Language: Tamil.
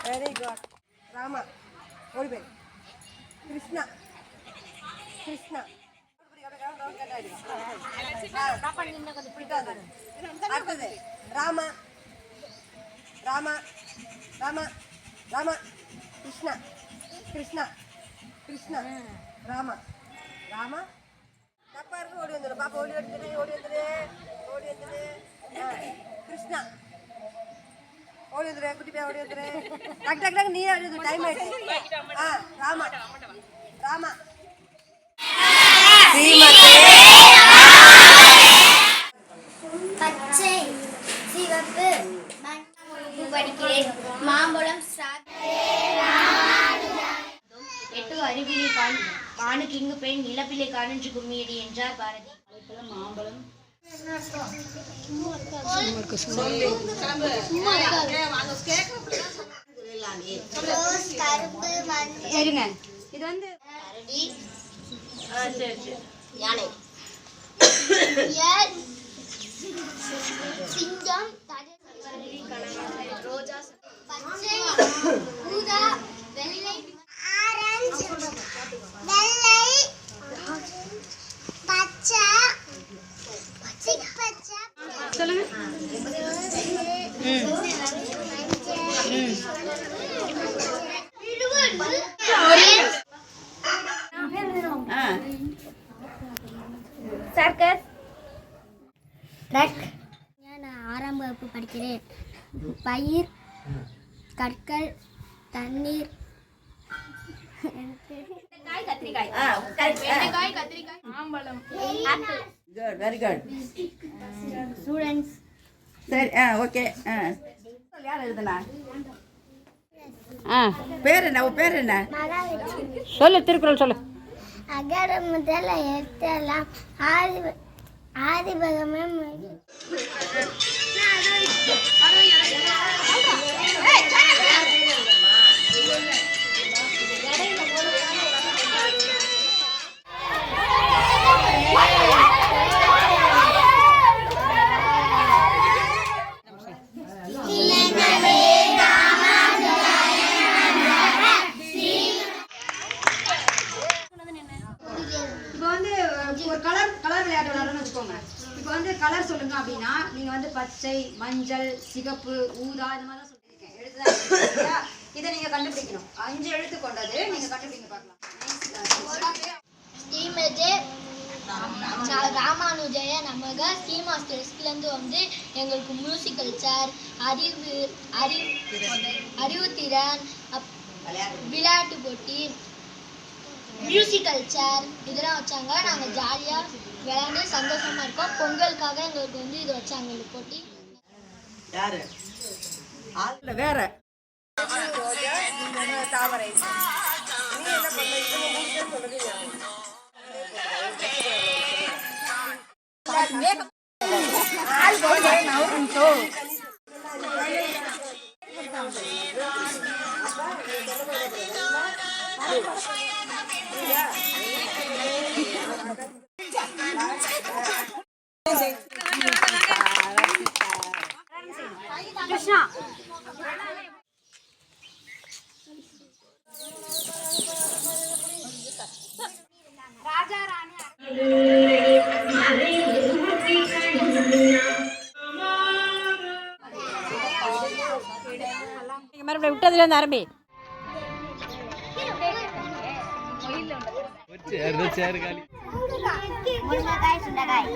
Very good. Rama. Krishna. Krishna. Rama. Rama. Rama. Rama. Krishna. Krishna. Krishna. Rama. Rama. Papa, Krishna. குட்டி பையன் ஓடி வந்துரு. டக் டக் டக் நீ ஓடி டைம் ஆயிடுச்சு. ராமா ராமா பச்சை சிவப்பு படிக்கிறேன். மாம்பழம் எட்டு அறிவியலை பானுக்கு இங்கு பெண் இளப்பிள்ளை காணன்று கும்மியடி என்றார் பாரதி. மாம்பழம் இருங்க இது வந்து யானை சிங்கம் ரோஜா பச்சை ஊதா வெள்ளை ஆரஞ்சு வெள்ளை பச்சை சொல்லுங்க. Circus truck. நான் 6ஆம் வகுப்பு படிக்கிறேன். பயிர் கற்கள் தண்ணீர் கத்திரிக்காய் கத்திரிக்காய் மாம்பழம் apple. Good very good students. சரி ஓகே யார் எழுதுனா பேர் என்ன உன் பேர் என்ன சொல்லு. திருக்குறள் சொல்லு. அகர முதல எழுத்தெல்லாம் ஆதிபகமே இப்போ வந்து கலர் சொல்லுங்க அப்படின்னா நீங்க வந்து பச்சை மஞ்சள் சிகப்பு ஊதா இந்த மாதிரி தான் சொல்லியிருக்கேன். எழுத்துதான் இதை நீங்க கண்டுபிடிக்கணும். 5 எழுத்து கொண்டது நீங்க கண்டுபிடிங்க பார்க்கலாம். ராமானுஜய நமக ஸ்ரீமாஸ்டர்ஸ்லேருந்து வந்து எங்களுக்கு மியூசிக்கல் சேர் அறிவுத்திறன் விளையாட்டு போட்டி மியூசிக்கல் சேர் இதெல்லாம் வச்சாங்க. நாங்கள் ஜாலியாக விளையாண்டு சந்தோஷமா இருக்கோம். பொங்கலுக்காக எங்களுக்கு வந்து இது வச்சாங்க இந்த போட்டி. வேற தாமரை கிருஷ்ணா ராஜா ராணி மறுபடியும் விட்டதுல இருந்து ஆரம்பி. முருங்கைக்காய் சுண்டைக்காய்